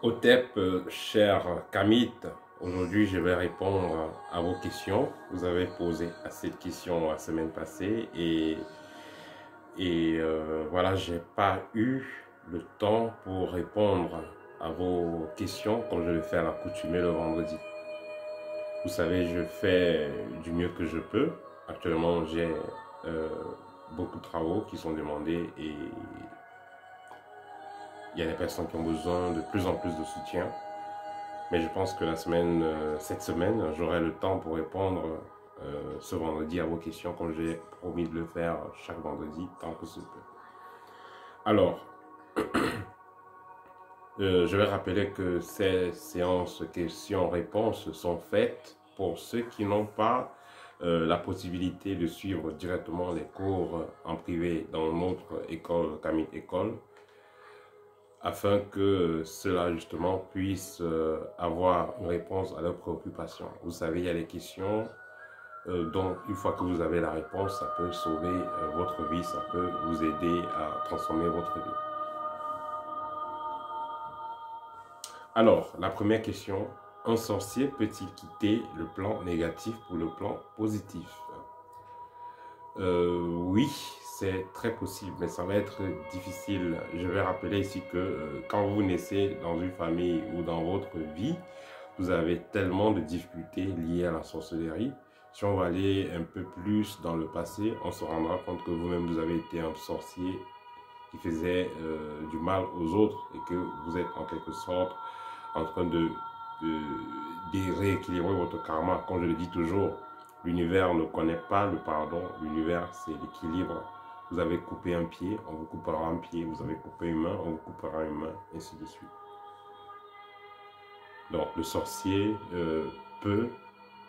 Otep, cher Kamit, aujourd'hui je vais répondre à vos questions. Vous avez posé assez de questions la semaine passée et voilà, j'ai pas eu le temps pour répondre à vos questions comme je le fais à l'accoutumée le vendredi. Vous savez, je fais du mieux que je peux. Actuellement, j'ai euh, beaucoup de travaux qui sont demandés et il y a des personnes qui ont besoin de plus en plus de soutien. Mais je pense que cette semaine, j'aurai le temps pour répondre ce vendredi à vos questions, comme j'ai promis de le faire chaque vendredi, tant que ce peut. Alors, je vais rappeler que ces séances questions-réponses sont faites pour ceux qui n'ont pas la possibilité de suivre directement les cours en privé dans notre école, Camille École, afin que cela justement puisse avoir une réponse à leurs préoccupations. Vous savez, il y a des questions dont une fois que vous avez la réponse, ça peut sauver votre vie, ça peut vous aider à transformer votre vie. Alors, la première question, un sorcier peut-il quitter le plan négatif pour le plan positif? Oui, c'est très possible, mais ça va être difficile. Je vais rappeler ici que quand vous naissez dans une famille ou dans votre vie, vous avez tellement de difficultés liées à la sorcellerie. Si on va aller un peu plus dans le passé, on se rendra compte que vous-même, vous avez été un sorcier qui faisait du mal aux autres et que vous êtes en quelque sorte en train de rééquilibrer votre karma. Comme je le dis toujours, l'univers ne connaît pas le pardon, l'univers c'est l'équilibre. Vous avez coupé un pied, on vous coupera un pied, vous avez coupé une main, on vous coupera une main, ainsi de suite. Donc le sorcier peut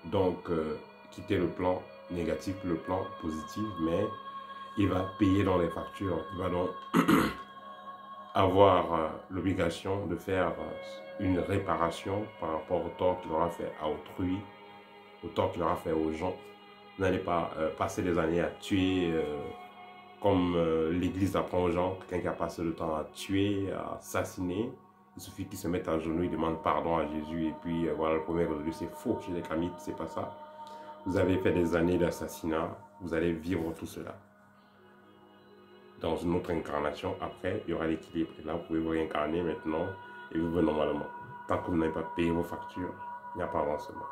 donc quitter le plan négatif pour le plan positif, mais il va payer dans les factures. Il va donc avoir l'obligation de faire une réparation par rapport au tort qu'il aura fait à autrui, au tort qu'il aura fait aux gens. Vous n'allez pas passer des années à tuer comme l'Église apprend aux gens, quelqu'un qui a passé le temps à tuer, à assassiner. Il suffit qu'il se mette à genoux, il demande pardon à Jésus et puis voilà, le premier résolu, c'est faux chez les Kamites, c'est pas ça. Vous avez fait des années d'assassinat, vous allez vivre tout cela. Dans une autre incarnation, après, il y aura l'équilibre. Et là, vous pouvez vous réincarner maintenant et vivre normalement. Tant que vous n'avez pas payé vos factures, il n'y a pas avancement.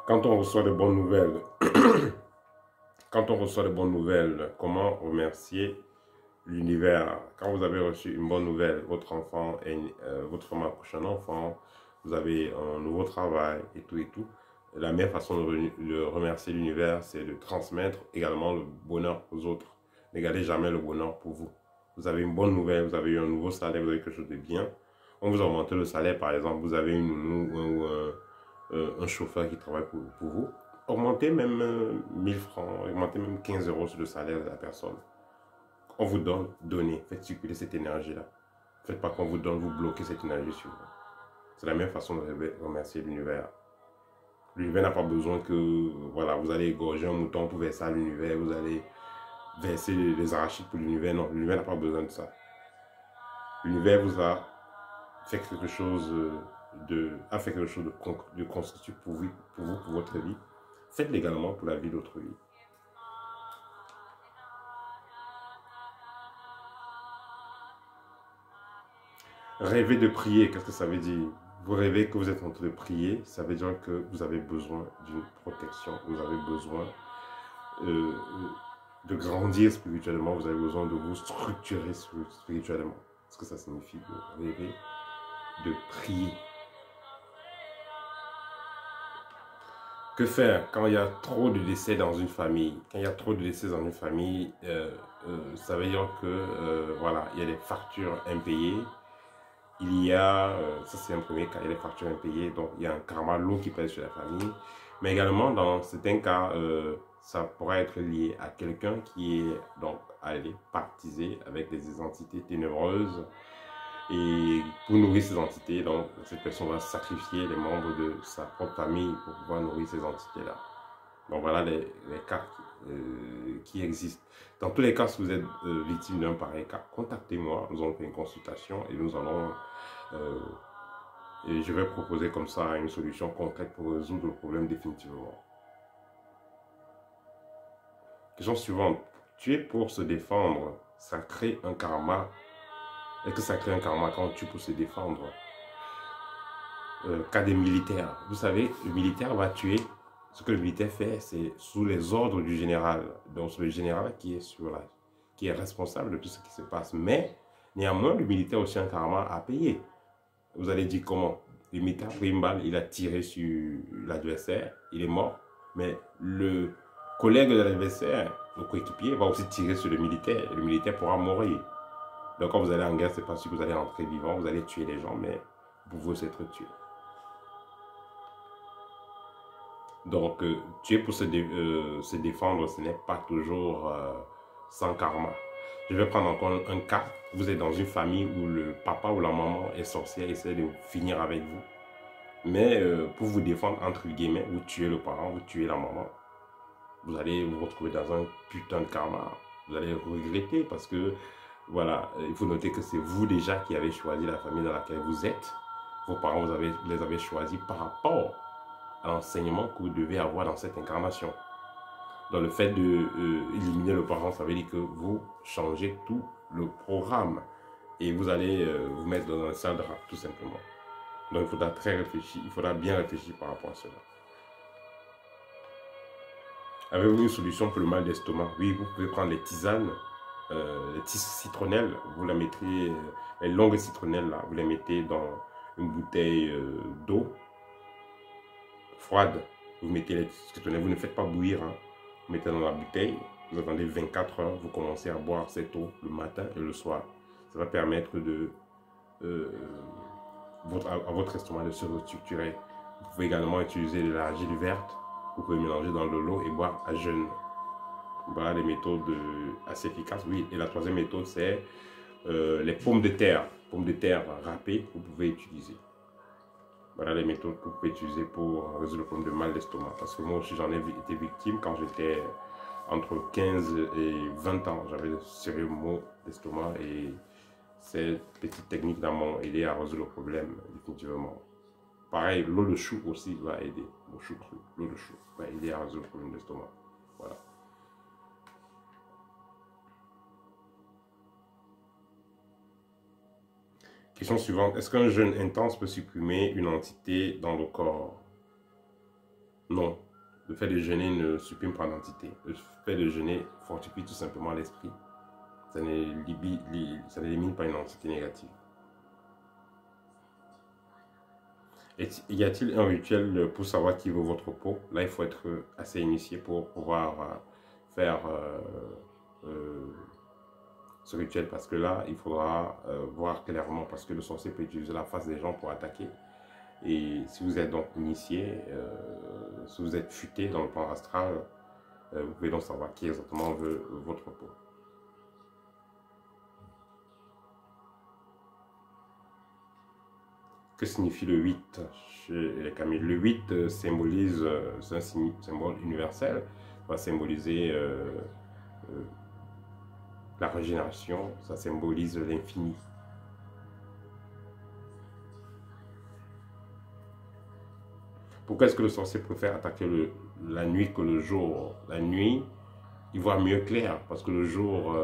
Quand on reçoit de bonnes nouvelles, comment remercier l'univers? Quand vous avez reçu une bonne nouvelle, votre enfant, votre femme accouche un enfant, vous avez un nouveau travail et tout. La meilleure façon de remercier l'univers, c'est de transmettre également le bonheur aux autres. Ne gardez jamais le bonheur pour vous. Vous avez une bonne nouvelle, vous avez eu un nouveau salaire, vous avez quelque chose de bien. On vous augmente le salaire, par exemple, vous avez une nounou ou un chauffeur qui travaille pour vous. Augmentez même 1000 francs, augmentez même 15 euros sur le salaire de la personne. On vous donne, donnez, faites circuler cette énergie-là. Faites pas qu'on vous donne, vous bloquez cette énergie sur vous. C'est la meilleure façon de remercier l'univers. L'univers n'a pas besoin que, voilà, vous allez égorger un mouton pour verser à l'univers, vous allez verser les arachides pour l'univers. Non, l'univers n'a pas besoin de ça. L'univers vous a fait quelque chose de constructif pour vous, pour votre vie. Faites-le également pour la vie d'autrui. Rêver de prier, qu'est-ce que ça veut dire? Vous rêvez que vous êtes en train de prier, ça veut dire que vous avez besoin d'une protection, vous avez besoin de grandir spirituellement, vous avez besoin de vous structurer spirituellement. Ce que ça signifie de rêver, de prier. Que faire quand il y a trop de décès dans une famille? Quand il y a trop de décès dans une famille, ça veut dire que voilà, il y a des factures impayées. Il y a, ça c'est un premier cas, il y a des factures impayées, donc il y a un karma lourd qui pèse sur la famille. Mais également, dans certains cas, ça pourrait être lié à quelqu'un qui est donc allé pactiser avec des entités ténébreuses. Et pour nourrir ces entités, donc cette personne va sacrifier les membres de sa propre famille pour pouvoir nourrir ces entités-là. Donc voilà les cas qui existent. Dans tous les cas, si vous êtes victime d'un pareil cas, contactez-moi, nous allons faire une consultation et nous allons... et je vais proposer comme ça une solution concrète pour résoudre le problème définitivement. Question suivante. Tuer pour se défendre, ça crée un karma. Est-ce que ça crée un karma quand on tue pour se défendre? Cas des militaires. Vous savez, le militaire va tuer. Ce que le militaire fait, c'est sous les ordres du général. Donc, c'est le général qui est responsable de tout ce qui se passe. Mais, néanmoins, le militaire a aussi un karma à payer. Vous allez dire comment? Le militaire a pris une balle, il a tiré sur l'adversaire, il est mort. Mais le collègue de l'adversaire, le coéquipier, va aussi tirer sur le militaire. Et le militaire pourra mourir. Donc, quand vous allez en guerre, c'est pas sûr que vous allez entrer vivant, vous allez tuer les gens, mais vous pouvez aussi être tué. Donc, tuer pour se défendre, ce n'est pas toujours sans karma. Je vais prendre encore un cas. Vous êtes dans une famille où le papa ou la maman est sorcière et essaie de finir avec vous. Mais pour vous défendre, entre guillemets, vous tuez le parent, vous tuez la maman. Vous allez vous retrouver dans un putain de karma. Vous allez regretter parce que, voilà, il faut noter que c'est vous déjà qui avez choisi la famille dans laquelle vous êtes. Vos parents, vous les avez choisis par rapport à l'enseignement que vous devez avoir dans cette incarnation. Dans le fait d'éliminer le parent, ça veut dire que vous changez tout le programme et vous allez vous mettre dans un sale drap, tout simplement. Donc il faudra très réfléchir, il faudra bien réfléchir par rapport à cela. Avez-vous une solution pour le mal d'estomac? Oui, vous pouvez prendre les tisanes, les citronnelles, vous la mettrez, les longues citronnelles là, vous les mettez dans une bouteille d'eau froide, vous mettez les citronnelles, vous ne faites pas bouillir, hein. Vous mettez dans la bouteille, vous attendez 24 heures, vous commencez à boire cette eau le matin et le soir. Ça va permettre à votre estomac de se restructurer. Vous pouvez également utiliser de l'argile verte, vous pouvez mélanger dans de l'eau et boire à jeûne. Voilà les méthodes assez efficaces. Oui, et la troisième méthode, c'est les pommes de terre râpées, vous pouvez utiliser. Voilà les méthodes que vous pouvez utiliser pour résoudre le problème de mal d'estomac. Parce que moi aussi, j'en ai été victime quand j'étais entre 15 et 20 ans. J'avais de sérieux maux d'estomac et ces petites techniques m'ont aidé à résoudre le problème définitivement. Pareil, l'eau de chou aussi va aider. L'eau de chou va aider à résoudre le problème d'estomac. Voilà. Question suivante. Est-ce qu'un jeûne intense peut supprimer une entité dans le corps? Non. Le fait de jeûner ne supprime pas l'entité. Le fait de jeûner fortifie tout simplement l'esprit. Ça n'élimine pas une entité négative. Y a-t-il un rituel pour savoir qui vaut votre peau? Là, il faut être assez initié pour pouvoir faire ce rituel, parce que là, il faudra voir clairement, parce que le sorcier peut utiliser la face des gens pour attaquer. Et si vous êtes donc initié, si vous êtes futé dans le plan astral, vous pouvez donc savoir qui exactement veut votre peau. Que signifie le 8 chez les Camille? Le 8 symbolise, c'est un symbole universel, ça va symboliser la régénération, ça symbolise l'infini. Pourquoi est-ce que le sorcier préfère attaquer la nuit que le jour? La nuit, il voit mieux clair, parce que le jour,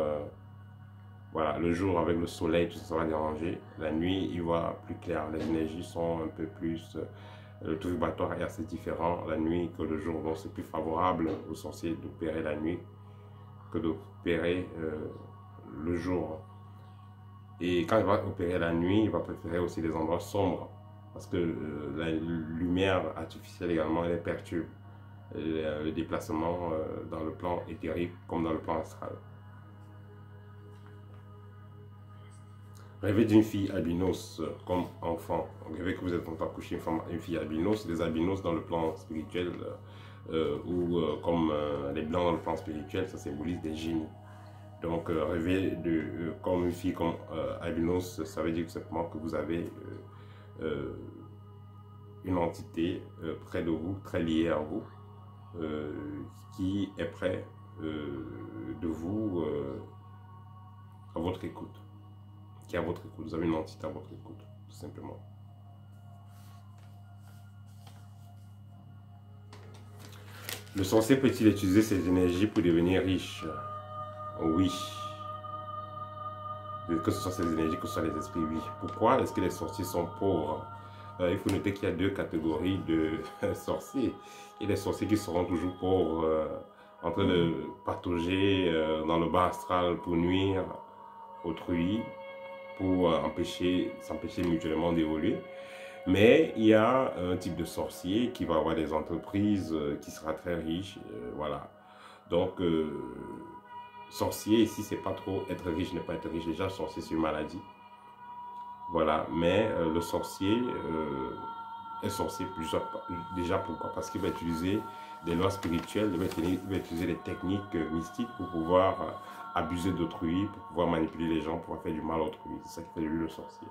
voilà, le jour avec le soleil, tout ça, ça va déranger. La nuit, il voit plus clair, les énergies sont un peu plus, le taux vibratoire est assez différent la nuit que le jour, donc c'est plus favorable au sorcier d'opérer la nuit que d'opérer le jour. Et quand il va opérer la nuit, il va préférer aussi les endroits sombres, parce que la lumière artificielle également, elle perturbe le déplacement dans le plan éthérique comme dans le plan astral. Rêver d'une fille albinos comme enfant. Rêver que vous êtes en train d'accoucher une fille albinos. Les albinos dans le plan spirituel ou comme les blancs dans le plan spirituel, ça symbolise des génies. Donc rêver comme une fille comme albinos, ça veut dire tout simplement que vous avez une entité près de vous, très liée à vous, qui est prêt de vous à votre écoute, qui est à votre écoute. Vous avez une entité à votre écoute, tout simplement. Le sorcier peut-il utiliser ses énergies pour devenir riche? Oui. Que ce soit ces énergies, que ce soit les esprits, oui. Pourquoi est-ce que les sorciers sont pauvres? Il faut noter qu'il y a deux catégories de sorciers. Il y a des sorciers qui seront toujours pauvres, en train de patauger dans le bas astral pour nuire autrui, pour s'empêcher mutuellement d'évoluer. Mais il y a un type de sorcier qui va avoir des entreprises, qui sera très riche, voilà. Donc, sorcier ici, c'est pas trop être riche, ne pas être riche. Déjà, sorcier, c'est une maladie. Voilà, mais le sorcier est sorcier déjà pourquoi? Parce qu'il va utiliser des lois spirituelles, il va utiliser des techniques mystiques pour pouvoir abuser d'autrui, pour pouvoir manipuler les gens, pour pouvoir faire du mal à autrui. C'est ça qui fait de lui le sorcier.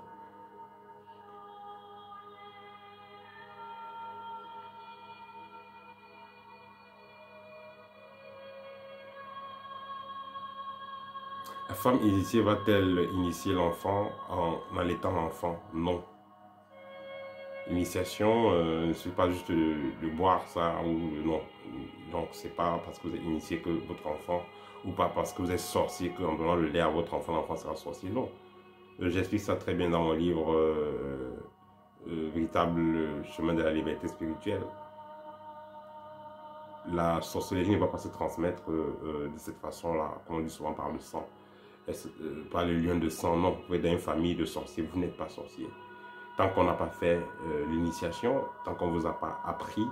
La femme initiée va-t-elle initier l'enfant en allaitant l'enfant? Non. L'initiation ne suffit pas juste de boire ça ou non. Donc, c'est pas parce que vous êtes initié que votre enfant, ou pas parce que vous êtes sorcier qu'en donnant le lait à votre enfant, l'enfant sera sorcier. Non. J'explique ça très bien dans mon livre Véritable chemin de la liberté spirituelle. La sorcellerie ne va pas se transmettre de cette façon-là, comme on dit souvent par le sang. Par le lien de sang, non. Vous pouvez être dans une famille de sorciers, vous n'êtes pas sorcier. Tant qu'on n'a pas fait l'initiation, tant qu'on ne vous a pas appris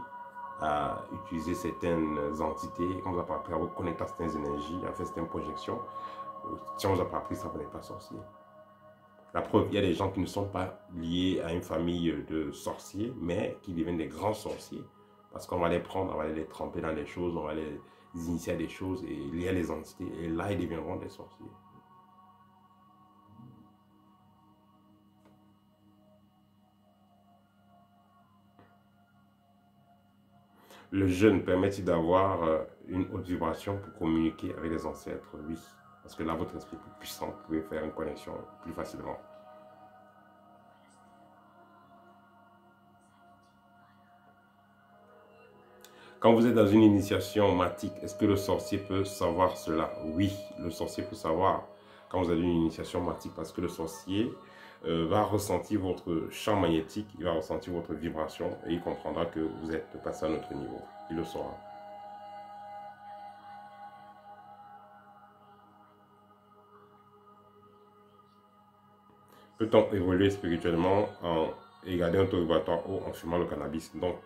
à utiliser certaines entités, qu'on ne vous a pas appris à vous connecter à certaines énergies, à faire certaines projections, si on ne vous a pas appris ça, vous n'êtes pas sorcier. La preuve, il y a des gens qui ne sont pas liés à une famille de sorciers, mais qui deviennent des grands sorciers. Parce qu'on va les prendre, on va les tremper dans des choses, on va les initier à des choses et lier à les entités. Et là, ils deviendront des sorciers. Le jeûne permet-il d'avoir une haute vibration pour communiquer avec les ancêtres? Oui. Parce que là, votre esprit est plus puissant, vous pouvez faire une connexion plus facilement. Quand vous êtes dans une initiation matique, est-ce que le sorcier peut savoir cela? Oui, le sorcier peut savoir quand vous avez une initiation matique parce que le sorcier va ressentir votre champ magnétique, il va ressentir votre vibration et il comprendra que vous êtes passé à un autre niveau. Il le saura. Peut-on évoluer spirituellement et garder un taux vibratoire haut en fumant le cannabis? Donc,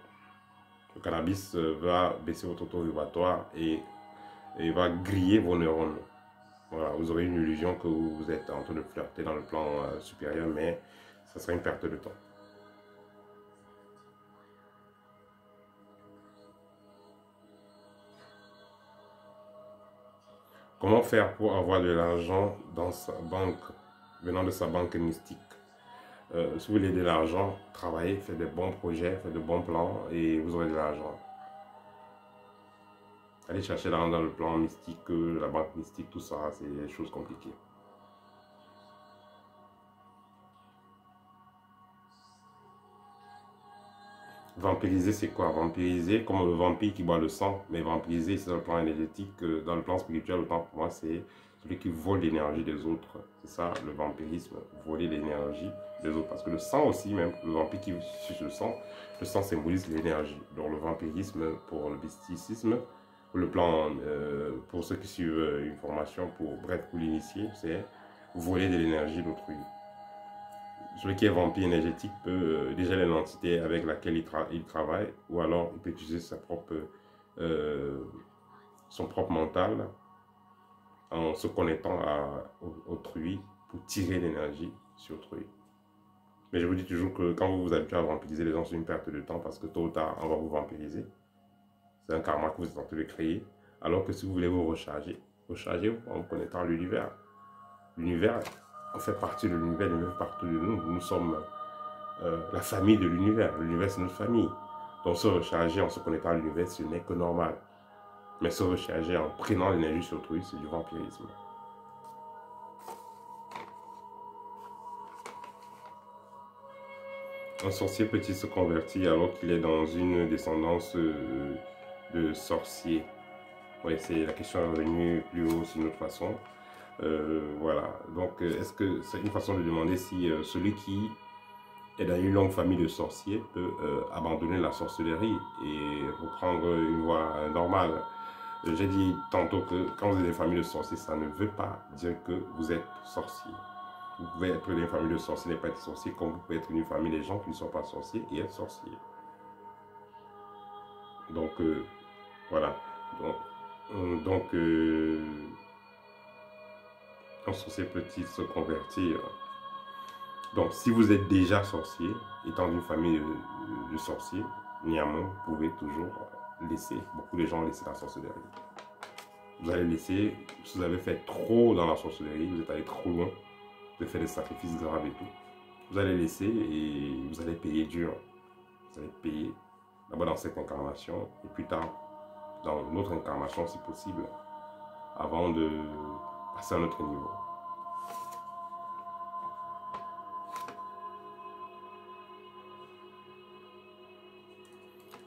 le cannabis va baisser votre taux vibratoire et va griller vos neurones. Voilà, vous aurez une illusion que vous êtes en train de flirter dans le plan supérieur, mais ça sera une perte de temps. Comment faire pour avoir de l'argent dans sa banque, venant de sa banque mystique? Si vous voulez de l'argent, travaillez, faites des bons projets, faites de bons plans et vous aurez de l'argent. Allez chercher l'argent dans le plan mystique, la banque mystique, tout ça, c'est des choses compliquées. Vampiriser, c'est quoi? Vampiriser, comme le vampire qui boit le sang, mais vampiriser, c'est dans le plan énergétique, dans le plan spirituel, autant pour moi, c'est celui qui vole l'énergie des autres. C'est ça, le vampirisme, voler l'énergie des autres. Parce que le sang aussi, même, le vampire qui suce le sang symbolise l'énergie. Donc le vampirisme, pour le mysticisme, pour le plan, pour ceux qui suivent une formation, bref, pour l'initier, c'est voler de l'énergie d'autrui. Celui qui est vampire énergétique peut déjà l'entité avec laquelle il travaille, ou alors il peut utiliser son propre mental en se connectant à autrui pour tirer l'énergie sur autrui. Mais je vous dis toujours que quand vous vous habituez à vampiriser les gens, c'est une perte de temps parce que tôt ou tard, on va vous vampiriser. C'est un karma que vous êtes en train de créer. Alors que si vous voulez vous rechargez-vous en vous connectant à l'univers. L'univers, on fait partie de l'univers, l'univers fait partie de nous. Nous sommes la famille de l'univers. L'univers, c'est notre famille. Donc se recharger en se connectant à l'univers, ce n'est que normal. Mais se recharger en prenant l'énergie sur autrui, c'est du vampirisme. Un sorcier peut-il se convertir alors qu'il est dans une descendance de sorciers? Oui, c'est la question est revenue plus haut, c'est une autre façon. Voilà, donc est-ce que c'est une façon de demander si celui qui est dans une longue famille de sorciers peut abandonner la sorcellerie et reprendre une voie normale? J'ai dit tantôt que quand vous êtes des familles de sorciers, ça ne veut pas dire que vous êtes sorcier. Vous pouvez être une famille de sorciers et ne pas être sorcier, comme vous pouvez être une famille de gens qui ne sont pas sorciers et être sorcier. Donc, voilà. Donc un sorcier peut-il se convertir? Donc, si vous êtes déjà sorcier, étant d'une famille de sorciers, néanmoins, vous pouvez toujours laisser. Beaucoup de gens laissent la sorcellerie. Vous allez laisser, si vous avez fait trop dans la sorcellerie, vous êtes allé trop loin, vous avez fait des sacrifices graves et tout. Vous allez laisser et vous allez payer dur. Vous allez payer d'abord dans cette incarnation et plus tard dans une autre incarnation si possible, avant de passer à un autre niveau.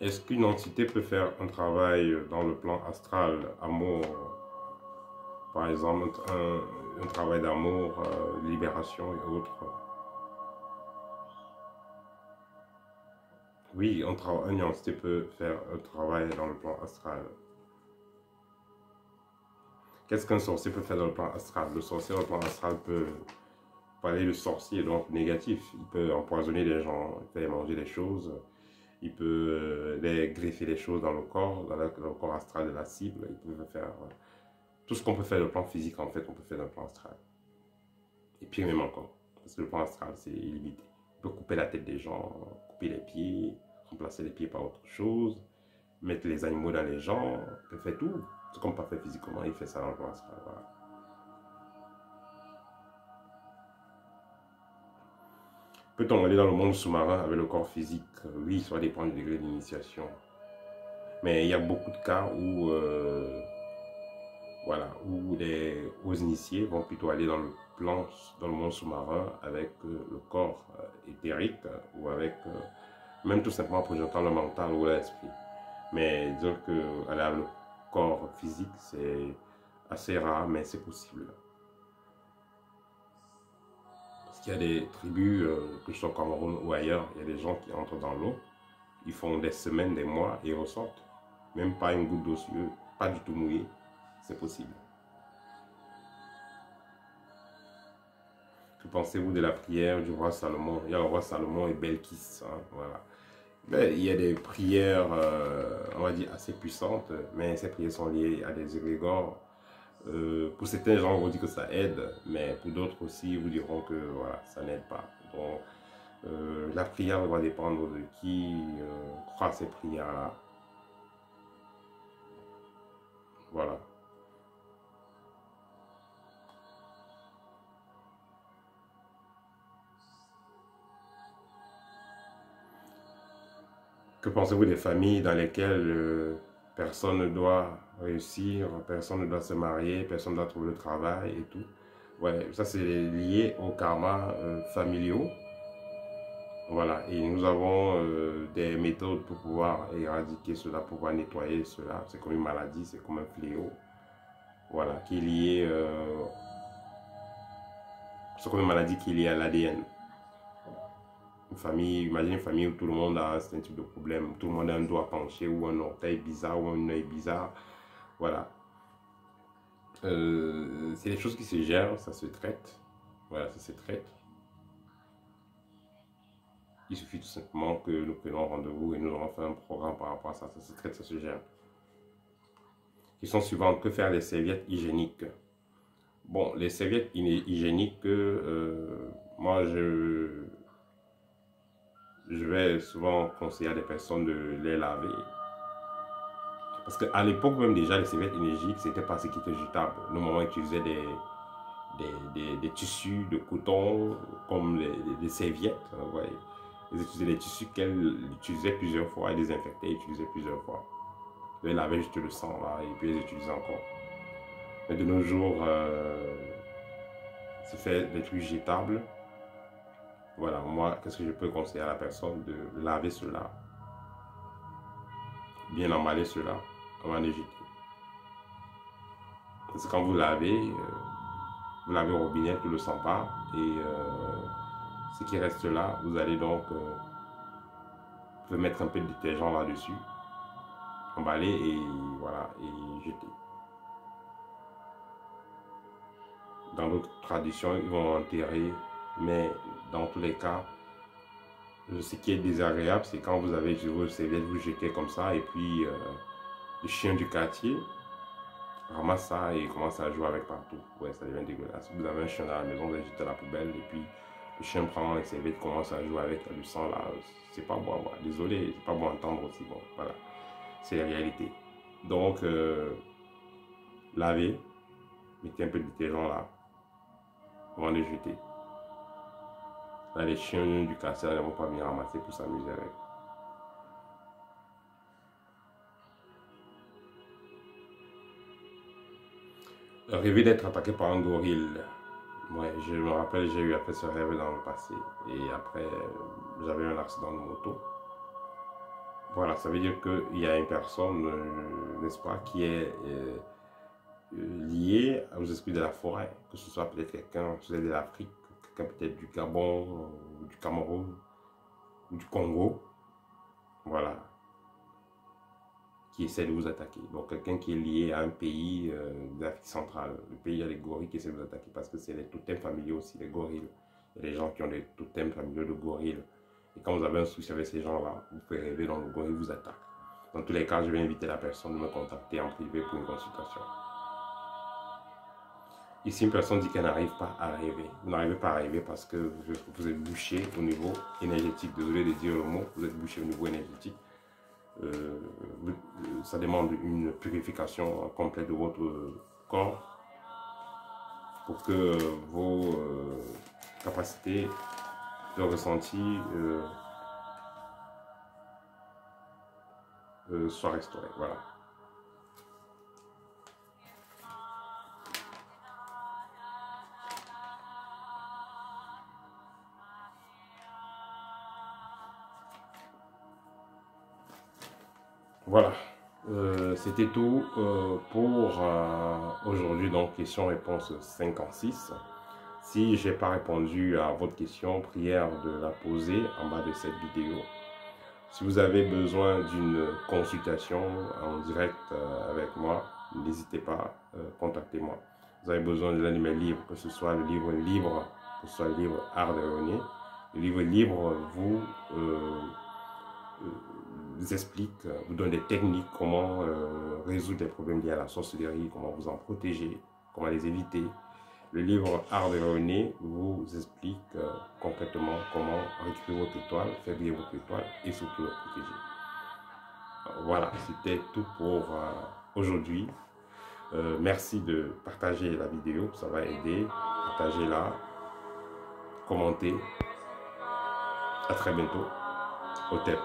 Est-ce qu'une entité peut faire un travail dans le plan astral, amour, par exemple, un travail d'amour, libération et autres? Oui, une entité peut faire un travail dans le plan astral. Qu'est-ce qu'un sorcier peut faire dans le plan astral? Le sorcier dans le plan astral peut parler de sorcier, donc négatif. Il peut empoisonner les gens, il peut manger des choses. Il peut les greffer les choses dans le corps astral de la cible. Il peut faire tout ce qu'on peut faire dans le plan physique, en fait, on peut faire dans le plan astral. Et pire même encore, parce que le plan astral, c'est illimité. Il peut couper la tête des gens, couper les pieds, remplacer les pieds par autre chose, mettre les animaux dans les gens, il peut faire tout. Ce qu'on ne peut pas faire physiquement, il fait ça dans le plan astral. Voilà. Peut-on aller dans le monde sous-marin avec le corps physique? Oui, ça dépend du degré d'initiation. Mais il y a beaucoup de cas où, voilà, où les hauts initiés vont plutôt aller dans le monde sous-marin avec le corps éthérique ou avec, même tout simplement projetant le mental ou l'esprit. Mais dire qu'aller avec le corps physique, c'est assez rare, mais c'est possible. Parce qu'il y a des tribus, que ce soit au Cameroun ou ailleurs, il y a des gens qui entrent dans l'eau, ils font des semaines, des mois et ressortent. Même pas une goutte d'eau sur eux, pas du tout mouillé, c'est possible. Que pensez-vous de la prière du roi Salomon? Il y a le roi Salomon et Belkis, hein, voilà. Mais il y a des prières, on va dire, assez puissantes, mais ces prières sont liées à des égrégores. Pour certains gens, on vous dit que ça aide, mais pour d'autres aussi, vous diront que voilà, ça n'aide pas. Donc, la prière va dépendre de qui croit à ces prières-là. Voilà. Que pensez-vous des familles dans lesquelles personne ne doit réussir, personne ne doit se marier, personne ne doit trouver le travail et tout? Ouais, ça c'est lié au karma familiaux. Voilà, et nous avons des méthodes pour pouvoir éradiquer cela, pour pouvoir nettoyer cela. C'est comme une maladie, c'est comme un fléau. Voilà, qui est lié, c'est comme une maladie qui est liée à l'ADN. Une famille, imaginez une famille où tout le monde a un certain type de problème, tout le monde a un doigt penché ou un orteil bizarre ou un œil bizarre. Voilà. C'est des choses qui se gèrent, ça se traite. Voilà, ça se traite. Il suffit tout simplement que nous prenions rendez-vous et nous allons faire un programme par rapport à ça. Ça se traite, ça se gère. Question suivante, que faire les serviettes hygiéniques? Bon, les serviettes hygiéniques, moi je vais souvent conseiller à des personnes de les laver. Parce qu'à l'époque même déjà, les serviettes hygiéniques, c'était pas ce qui était jetable. Nos mamans utilisaient des tissus de coton comme les serviettes. Vous voyez. Ils utilisaient des tissus qu'elles utilisaient plusieurs fois et désinfectaient et utilisaient plusieurs fois. Vous allez laver juste le sang là et puis les utiliser encore. Mais de nos jours, c'est fait des trucs jetables. Voilà, moi, qu'est-ce que je peux conseiller à la personne? De laver cela, bien emballer cela avant de jeter. Parce que quand vous lavez au robinet, tout le sang part et ce qui reste là, vous allez donc mettre un peu de détergent là-dessus, emballer et voilà, et jeter. Dans d'autres traditions, ils vont enterrer, mais dans tous les cas, ce qui est désagréable, c'est quand vous avez vos serviettes, vous jetez comme ça, et puis le chien du quartier ramasse ça et commence à jouer avec partout. Ouais, ça devient dégueulasse. Vous avez un chien dans la maison, vous allez jeter à la poubelle, et puis le chien prend les serviettes, commence à jouer avec du sang là. C'est pas bon à voir. Désolé, c'est pas bon à entendre aussi. Bon, voilà. C'est la réalité. Donc, lavez, mettez un peu de détergent là, avant de jeter. Là, les chiens du quartier ne vont pas venir ramasser pour s'amuser avec. Rêver d'être attaqué par un gorille. Ouais, je me rappelle, j'ai eu après ce rêve dans le passé. Et après, j'avais un accident de moto. Voilà, ça veut dire qu'il y a une personne, n'est-ce pas, qui est liée aux esprits de la forêt. Que ce soit peut-être quelqu'un de l'Afrique, quelqu'un peut-être du Gabon, du Cameroun, du Congo. Voilà. Qui essaie de vous attaquer. Donc quelqu'un qui est lié à un pays d'Afrique centrale. Le pays, il y a les gorilles qui essaient de vous attaquer parce que c'est les totems familiaux aussi, les gorilles. Il y a des gens qui ont des totems familiaux de gorilles. Et quand vous avez un souci avec ces gens-là, vous pouvez rêver dont le gorille vous attaque. Dans tous les cas, je vais inviter la personne à me contacter en privé pour une consultation. Ici, une personne dit qu'elle n'arrive pas à rêver. Vous n'arrivez pas à rêver parce que vous êtes bouché au niveau énergétique. Désolé de dire le mot, vous êtes bouché au niveau énergétique. Ça demande une purification complète de votre corps pour que vos capacités de ressenti soient restaurées. Voilà. Voilà, c'était tout pour aujourd'hui, donc question-réponse 56. Si je n'ai pas répondu à votre question, prière de la poser en bas de cette vidéo. Si vous avez besoin d'une consultation en direct avec moi, n'hésitez pas, contactez-moi. Vous avez besoin de l'un de mes livres, que ce soit le livre libre, que ce soit le livre Art de rêver. Le livre libre vous explique, vous donne des techniques, comment résoudre des problèmes liés à la sorcellerie, comment vous en protéger, comment les éviter. Le livre Art de rêver vous explique concrètement comment récupérer votre étoile, faire briller votre étoile et surtout la protéger. Voilà, c'était tout pour aujourd'hui. Merci de partager la vidéo, ça va aider. Partagez-la, commentez. À très bientôt. Au thème.